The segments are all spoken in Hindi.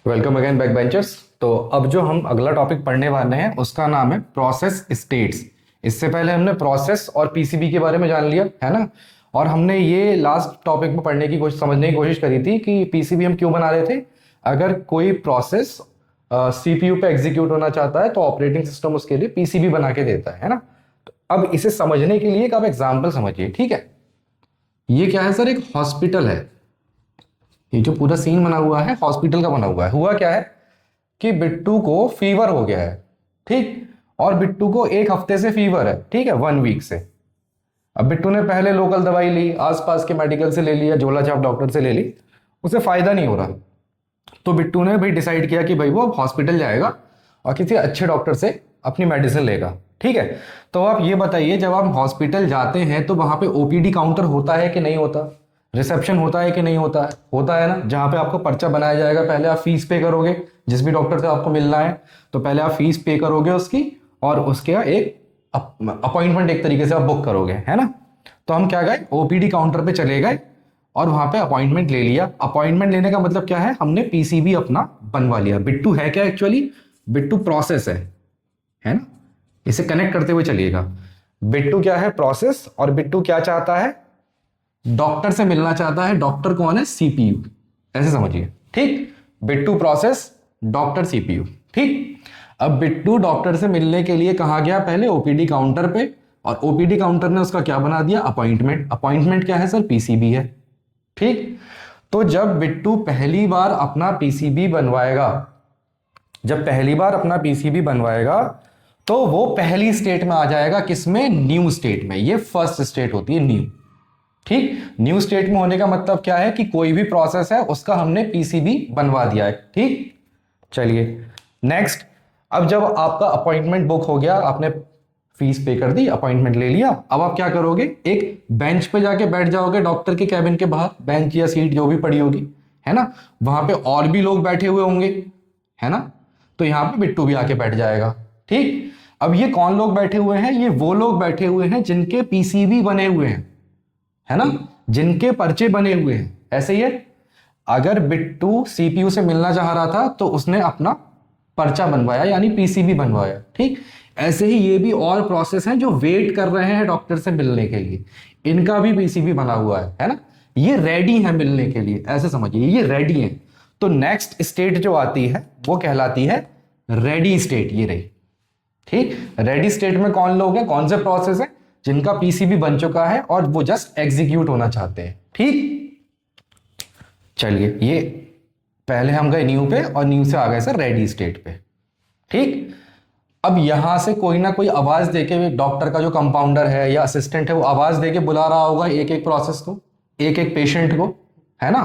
Welcome again back benchers. तो अब जो हम अगला टॉपिक पढ़ने वाले हैं उसका नाम है प्रोसेस स्टेट्स। इससे पहले हमने प्रोसेस और पीसीबी के बारे में जान लिया है ना। और हमने ये लास्ट टॉपिक में पढ़ने की कोशिश समझने की कोशिश करी थी कि पीसीबी हम क्यों बना रहे थे। अगर कोई प्रोसेस सीपीयू पे एग्जीक्यूट होना चाहता है तो ऑपरेटिंग सिस्टम उसके लिए पीसीबी बना के देता है ना। तो अब इसे समझने के लिए एक आप एग्जाम्पल समझिए, ठीक है। ये क्या है सर, एक हॉस्पिटल है। ये जो पूरा सीन बना हुआ है हॉस्पिटल का बना हुआ है। हुआ क्या है कि बिट्टू को फीवर हो गया है, ठीक। और बिट्टू को एक हफ्ते से फीवर है, ठीक है, 1 वीक से। अब बिट्टू ने पहले लोकल दवाई ली, आसपास के मेडिकल से ले लिया, झोला छाप डॉक्टर से ले ली, उसे फायदा नहीं हो रहा। तो बिट्टू ने भाई डिसाइड किया कि भाई वो अब हॉस्पिटल जाएगा और किसी अच्छे डॉक्टर से अपनी मेडिसिन लेगा, ठीक है। तो आप ये बताइए, जब आप हॉस्पिटल जाते हैं तो वहां पे ओपीडी काउंटर होता है कि नहीं होता, रिसेप्शन होता है कि नहीं होता है? होता है ना, जहां पे आपको पर्चा बनाया जाएगा। पहले आप फीस पे करोगे, जिस भी डॉक्टर से आपको मिलना है तो पहले आप फीस पे करोगे उसकी, और उसके एक अपॉइंटमेंट एक तरीके से आप बुक करोगे, है ना। तो हम क्या गए, ओपीडी काउंटर पे चले गए और वहां पे अपॉइंटमेंट ले लिया। अपॉइंटमेंट लेने का मतलब क्या है, हमने पीसीबी अपना बनवा लिया। बिट्टू है क्या एक्चुअली, बिट्टू प्रोसेस है ना। इसे कनेक्ट करते हुए चलिएगा। बिट्टू क्या है, प्रोसेस, और बिट्टू क्या चाहता है, डॉक्टर से मिलना चाहता है। डॉक्टर कौन है, सीपीयू, ऐसे समझिए, ठीक। बिट्टू प्रोसेस, डॉक्टर सीपीयू, ठीक। अब बिट्टू डॉक्टर से मिलने के लिए कहा गया, पहले ओपीडी काउंटर पे, और ओपीडी काउंटर ने उसका क्या बना दिया, अपॉइंटमेंट। अपॉइंटमेंट क्या है सर, पीसीबी है, ठीक। तो जब बिट्टू पहली बार अपना पीसीबी बनवाएगा, जब पहली बार अपना पीसीबी बनवाएगा तो वो पहली स्टेट में आ जाएगा, किसमें, न्यू स्टेट में। ये फर्स्ट स्टेट होती है, न्यू, ठीक। न्यू स्टेट में होने का मतलब क्या है कि कोई भी प्रोसेस है उसका हमने पीसीबी बनवा दिया है, ठीक। चलिए नेक्स्ट। अब जब आपका अपॉइंटमेंट बुक हो गया, आपने फीस पे कर दी, अपॉइंटमेंट ले लिया, अब आप क्या करोगे, एक बेंच पे जाके बैठ जाओगे डॉक्टर के कैबिन के बाहर। बेंच या सीट जो भी पड़ी होगी, है ना। वहां पे और भी लोग बैठे हुए होंगे, है ना। तो यहां पे बिट्टू भी आके बैठ जाएगा, ठीक। अब ये कौन लोग बैठे हुए हैं, ये वो लोग बैठे हुए हैं जिनके पीसीबी बने हुए हैं, है ना, जिनके पर्चे बने हुए हैं। ऐसे ही है, अगर बिट्टू सीपीयू से मिलना चाह रहा था तो उसने अपना पर्चा बनवाया, यानी पीसीबी बनवाया, ठीक। ऐसे ही ये भी और प्रोसेस हैं जो वेट कर रहे हैं डॉक्टर से मिलने के लिए, इनका भी पीसीबी बना हुआ है ना। ये रेडी है मिलने के लिए, ऐसे समझिए, ये रेडी है। तो नेक्स्ट स्टेट जो आती है वो कहलाती है रेडी स्टेट, ये रही, ठीक। रेडी स्टेट में कौन लोग हैं, कौन से प्रोसेस है, जिनका पीसीबी बन चुका है और वो जस्ट एग्जीक्यूट होना चाहते हैं, ठीक। चलिए, ये पहले हम गए न्यू पे और न्यू से आ गए सर रेडी स्टेट पे, ठीक। अब यहां से कोई ना कोई आवाज देके, डॉक्टर का जो कंपाउंडर है या असिस्टेंट है वो आवाज देके बुला रहा होगा एक एक प्रोसेस को, एक एक पेशेंट को, है ना।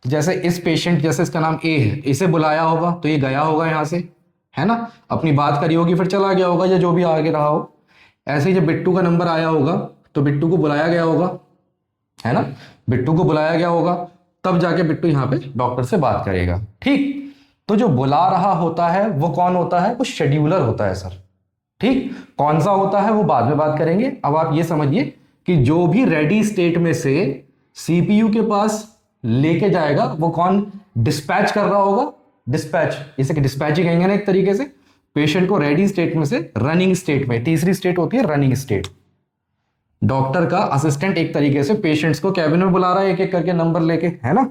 तो जैसे इस पेशेंट, जैसे इसका नाम ए है, इसे बुलाया होगा तो ये गया होगा यहां से, है ना, अपनी बात करी होगी, फिर चला गया होगा, या जो भी आगे रहा हो। ऐसे ही जब बिट्टू का नंबर आया होगा तो बिट्टू को बुलाया गया होगा, है ना, बिट्टू को बुलाया गया होगा, तब जाके बिट्टू यहाँ पे डॉक्टर से बात करेगा, ठीक। तो जो बुला रहा होता है वो कौन होता है, वो शेड्यूलर होता है सर, ठीक। कौन सा होता है वो बाद में बात करेंगे। अब आप ये समझिए कि जो भी रेडी स्टेट में से सीपीयू के पास लेके जाएगा वो कौन डिस्पैच कर रहा होगा, डिस्पैच, इसे डिस्पैच ही कहेंगे ना एक तरीके से, पेशेंट को रेडी स्टेट में से रनिंग स्टेट में, तीसरी स्टेट होती है रनिंग स्टेट। डॉक्टर का असिस्टेंट एक तरीके से पेशेंट्स को कैबिन में बुला रहा है एक एक करके नंबर लेके, है ना।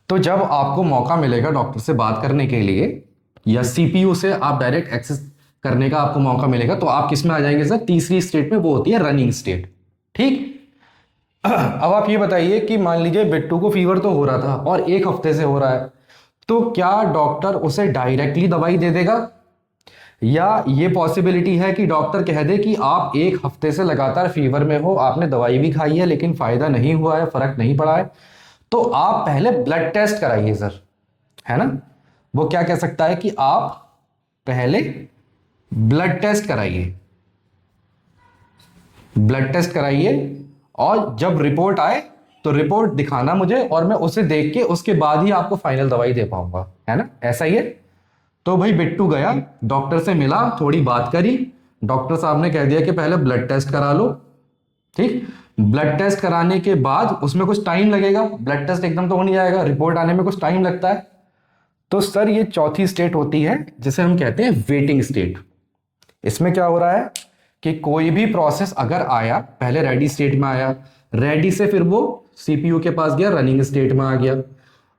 तो जब आपको मौका मिलेगा डॉक्टर से बात करने के लिए या सीपीयू से आप डायरेक्ट एक्सेस करने का आपको मौका मिलेगा, तो आप किस में आ जाएंगे सर, तीसरी स्टेट में, वो होती है रनिंग स्टेट, ठीक। अब आप ये बताइए कि मान लीजिए बिट्टू को फीवर तो हो रहा था और एक हफ्ते से हो रहा है, तो क्या डॉक्टर उसे डायरेक्टली दवाई दे देगा, या ये पॉसिबिलिटी है कि डॉक्टर कह दे कि आप एक हफ्ते से लगातार फीवर में हो, आपने दवाई भी खाई है लेकिन फायदा नहीं हुआ है, फर्क नहीं पड़ा है, तो आप पहले ब्लड टेस्ट कराइए सर, है ना। वो क्या कह सकता है कि आप पहले ब्लड टेस्ट कराइए, ब्लड टेस्ट कराइए, और जब रिपोर्ट आए तो रिपोर्ट दिखाना मुझे, और मैं उसे देख के उसके बाद ही आपको फाइनल दवाई दे पाऊंगा, है ना, ऐसा ही है। तो भाई बिट्टू गया, डॉक्टर से मिला, थोड़ी बात करी, डॉक्टर साहब ने कह दिया कि पहले ब्लड टेस्ट करा लो, ठीक। ब्लड टेस्ट कराने के बाद उसमें कुछ टाइम लगेगा, ब्लड टेस्ट एकदम तो हो नहीं जाएगा, रिपोर्ट आने में कुछ टाइम लगता है। तो सर ये चौथी स्टेट होती है जिसे हम कहते हैं वेटिंग स्टेट। इसमें क्या हो रहा है कि कोई भी प्रोसेस अगर आया, पहले रेडी स्टेट में आया, रेडी से फिर वो सीपीयू के पास गया, रनिंग स्टेट में आ गया,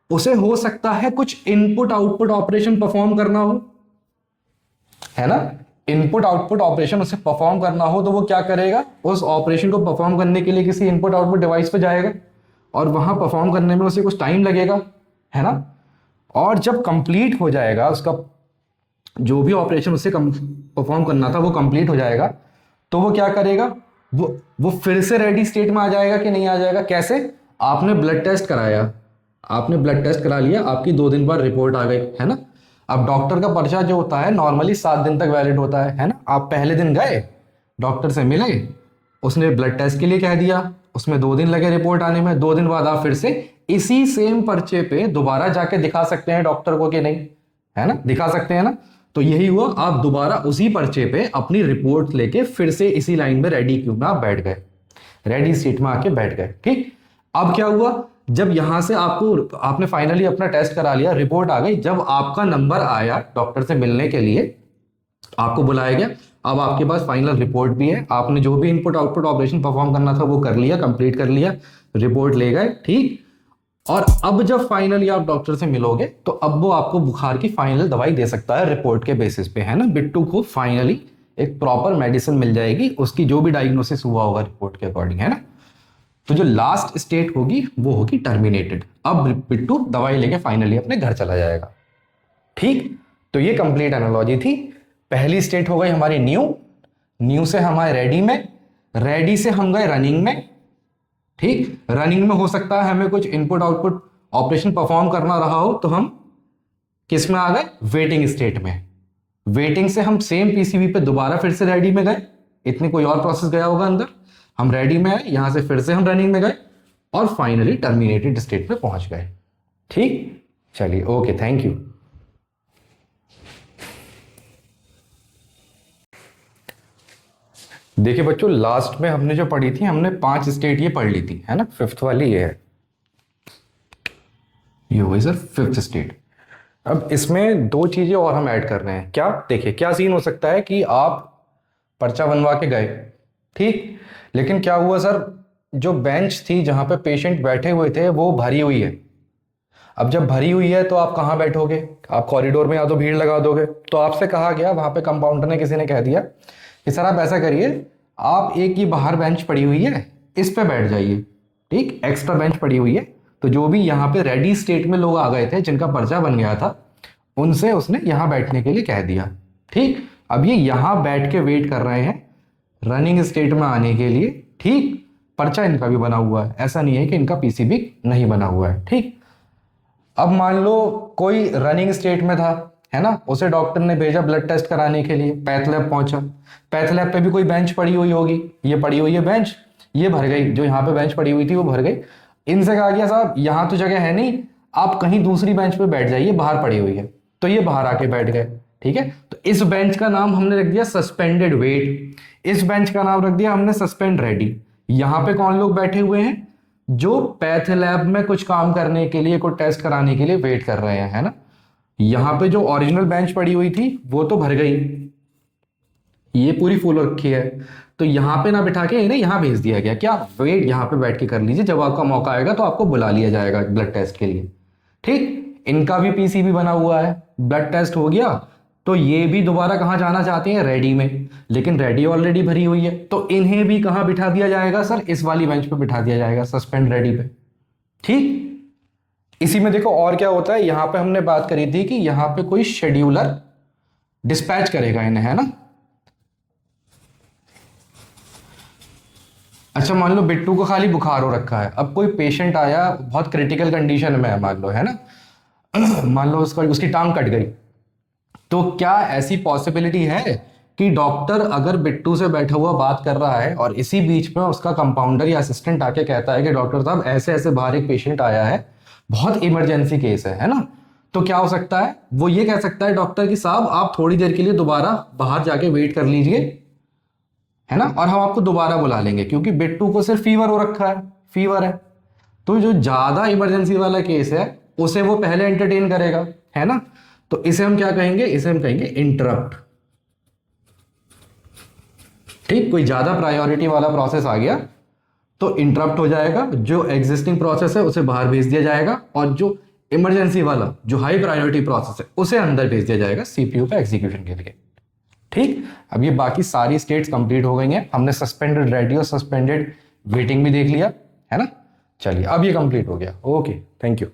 उसे हो सकता है कुछ इनपुट आउटपुट ऑपरेशन परफॉर्म करना हो, है ना। इनपुट आउटपुट ऑपरेशन उसे परफॉर्म करना हो तो वो क्या करेगा, उस ऑपरेशन को परफॉर्म करने के लिए किसी इनपुट आउटपुट डिवाइस पे जाएगा और वहां परफॉर्म करने में उसे कुछ टाइम लगेगा, है ना। और जब कंप्लीट हो जाएगा उसका जो भी ऑपरेशन उसे परफॉर्म करना था वो कंप्लीट हो जाएगा, तो वो क्या करेगा, वो फिर से रेडी स्टेट में आ जाएगा कि नहीं आ जाएगा। कैसे, आपने ब्लड टेस्ट कराया, आपने ब्लड टेस्ट करा लिया, आपकी 2 दिन बाद रिपोर्ट आ गई, है ना। अब डॉक्टर का पर्चा जो होता है नॉर्मली 7 दिन तक वैलिड होता है ना। आप पहले दिन गए, डॉक्टर से मिले, उसने ब्लड टेस्ट के लिए कह दिया, उसमें 2 दिन लगे रिपोर्ट आने में, 2 दिन बाद आप फिर से इसी सेम पर्चे पे दोबारा जाके दिखा सकते हैं डॉक्टर को कि नहीं, है ना, दिखा सकते हैं ना। तो यही हुआ, आप दोबारा उसी पर्चे पे अपनी रिपोर्ट लेके फिर से इसी लाइन में रेडी क्यू में आप बैठ गए, रेडी सीट में आके बैठ गए। ठीक, अब क्या हुआ, जब यहां से आपने फाइनली अपना टेस्ट करा लिया, रिपोर्ट आ गई, जब आपका नंबर आया डॉक्टर से मिलने के लिए, आपको बुलाया गया, अब आपके पास फाइनल रिपोर्ट भी है, आपने जो भी इनपुट आउटपुट ऑपरेशन परफॉर्म करना था वो कर लिया, कंप्लीट कर लिया, रिपोर्ट ले गए, ठीक। और अब जब फाइनली आप डॉक्टर से मिलोगे तो अब वो आपको बुखार की फाइनल दवाई दे सकता है रिपोर्ट के बेसिस पे, है ना। बिट्टू को फाइनली एक प्रॉपर मेडिसिन मिल जाएगी, उसकी जो भी डायग्नोसिस हुआ होगा रिपोर्ट के अकॉर्डिंग, है ना। तो जो लास्ट स्टेट होगी वो होगी टर्मिनेटेड। अब बिट्टू दवाई लेके फाइनली अपने घर चला जाएगा। ठीक, तो ये कंप्लीट एनालॉजी थी। पहली स्टेट हो गई हमारी न्यू, न्यू से हमारे रेडी में, रेडी से हम गए रनिंग में। ठीक, रनिंग में हो सकता है हमें कुछ इनपुट आउटपुट ऑपरेशन परफॉर्म करना रहा हो तो हम किस में आ गए, वेटिंग स्टेट में। वेटिंग से हम सेम पीसीबी पे दोबारा फिर से रेडी में गए, इतनी कोई और प्रोसेस गया होगा अंदर, हम रेडी में आए, यहां से फिर से हम रनिंग में गए और फाइनली टर्मिनेटेड स्टेट पे पहुंच गए। ठीक, चलिए, ओके, थैंक यू। देखिए बच्चों, लास्ट में हमने जो पढ़ी थी, हमने 5 स्टेट ये पढ़ ली थी, है ना। फिफ्थ वाली ये है, ये हो गई सर फिफ्थ स्टेट। अब इसमें 2 चीजें और हम ऐड कर रहे हैं। क्या, देखिए क्या सीन हो सकता है कि आप पर्चा बनवा के गए, ठीक, लेकिन क्या हुआ सर, जो बेंच थी जहां पे पेशेंट बैठे हुए थे वो भरी हुई है। अब जब भरी हुई है तो आप कहाँ बैठोगे, आप कॉरिडोर में या तो भीड़ लगा दोगे। तो आपसे कहा गया वहां पे, कंपाउंडर ने, किसी ने कह दिया कि सर आप ऐसा करिए, आप एक ही बाहर बेंच पड़ी हुई है इस पे बैठ जाइए। ठीक, एक्स्ट्रा बेंच पड़ी हुई है। तो जो भी यहाँ पे रेडी स्टेट में लोग आ गए थे जिनका पर्चा बन गया था, उनसे उसने यहाँ बैठने के लिए कह दिया। ठीक, अब ये यहाँ बैठ के वेट कर रहे हैं रनिंग स्टेट में आने के लिए। ठीक, पर्चा इनका भी बना हुआ है, ऐसा नहीं है कि इनका पीसीबी नहीं बना हुआ है। ठीक, अब मान लो कोई रनिंग स्टेट में था, है ना, उसे डॉक्टर ने भेजा ब्लड टेस्ट कराने के लिए, पैथ लैब पहुंचा, पैथ लैब पे भी कोई बेंच पड़ी हुई होगी, ये पड़ी हुई है बेंच, ये भर गई, जो यहाँ पे बेंच पड़ी हुई थी वो भर गई। इनसे कहा गया साहब यहाँ तो जगह है नहीं, आप कहीं दूसरी बेंच पे बैठ जाइए, बाहर पड़ी हुई है। तो ये बाहर आके बैठ गए। ठीक है, तो इस बेंच का नाम हमने रख दिया सस्पेंडेड वेट, इस बेंच का नाम रख दिया हमने सस्पेंड रेडी। यहाँ पे कौन लोग बैठे हुए हैं, जो पैथ लैब में कुछ काम करने के लिए, कुछ टेस्ट कराने के लिए वेट कर रहे हैं, है ना। यहां पे जो ओरिजिनल बेंच पड़ी हुई थी वो तो भर गई, ये पूरी फुल रखी है, तो यहां पे ना बिठा के इन्हें यहां भेज दिया गया। क्या, वेट यहां पे बैठ के कर लीजिए, जब आपका मौका आएगा तो आपको बुला लिया जाएगा ब्लड टेस्ट के लिए। ठीक, इनका भी पीसीबी बना हुआ है, ब्लड टेस्ट हो गया तो ये भी दोबारा कहां जाना चाहते हैं, रेडी में, लेकिन रेडी ऑलरेडी भरी हुई है, तो इन्हें भी कहां बिठा दिया जाएगा सर, इस वाली बेंच पे बिठा दिया जाएगा, सस्पेंड रेडी पे। ठीक, इसी में देखो और क्या होता है, यहां पे हमने बात करी थी कि यहां पे कोई शेड्यूलर डिस्पैच करेगा इन्हें, है ना। अच्छा, मान लो बिट्टू को खाली बुखार हो रखा है, अब कोई पेशेंट आया बहुत क्रिटिकल कंडीशन में है, मान लो, है ना, मान लो उसकी टांग कट गई, तो क्या ऐसी पॉसिबिलिटी है कि डॉक्टर अगर बिट्टू से बैठा हुआ बात कर रहा है और इसी बीच में उसका कंपाउंडर या असिस्टेंट आके कहता है कि डॉक्टर साहब ऐसे ऐसे बाहर एक पेशेंट आया है, बहुत इमरजेंसी केस है ना, तो क्या हो सकता है, वो ये कह सकता है डॉक्टर कि साहब आप थोड़ी देर के लिए दोबारा बाहर जाके वेट कर लीजिए, है ना, और हम आपको दोबारा बुला लेंगे, क्योंकि बिट्टू को सिर्फ फीवर हो रखा है, फीवर है। तो जो ज्यादा इमरजेंसी वाला केस है उसे वो पहले एंटरटेन करेगा, है ना। तो इसे हम क्या कहेंगे, इसे हम कहेंगे इंटरप्ट। ठीक, कोई ज्यादा प्रायोरिटी वाला प्रोसेस आ गया तो इंटरप्ट हो जाएगा, जो एग्जिस्टिंग प्रोसेस है उसे बाहर भेज दिया जाएगा, और जो इमरजेंसी वाला जो हाई प्रायोरिटी प्रोसेस है उसे अंदर भेज दिया जाएगा सीपीयू पे एग्जीक्यूशन के लिए। ठीक, अब ये बाकी सारी स्टेट्स कंप्लीट हो गई हैं। हमने सस्पेंडेड रेडी और सस्पेंडेड वेटिंग भी देख लिया, है ना। चलिए अब ये कंप्लीट हो गया। Okay, thank you.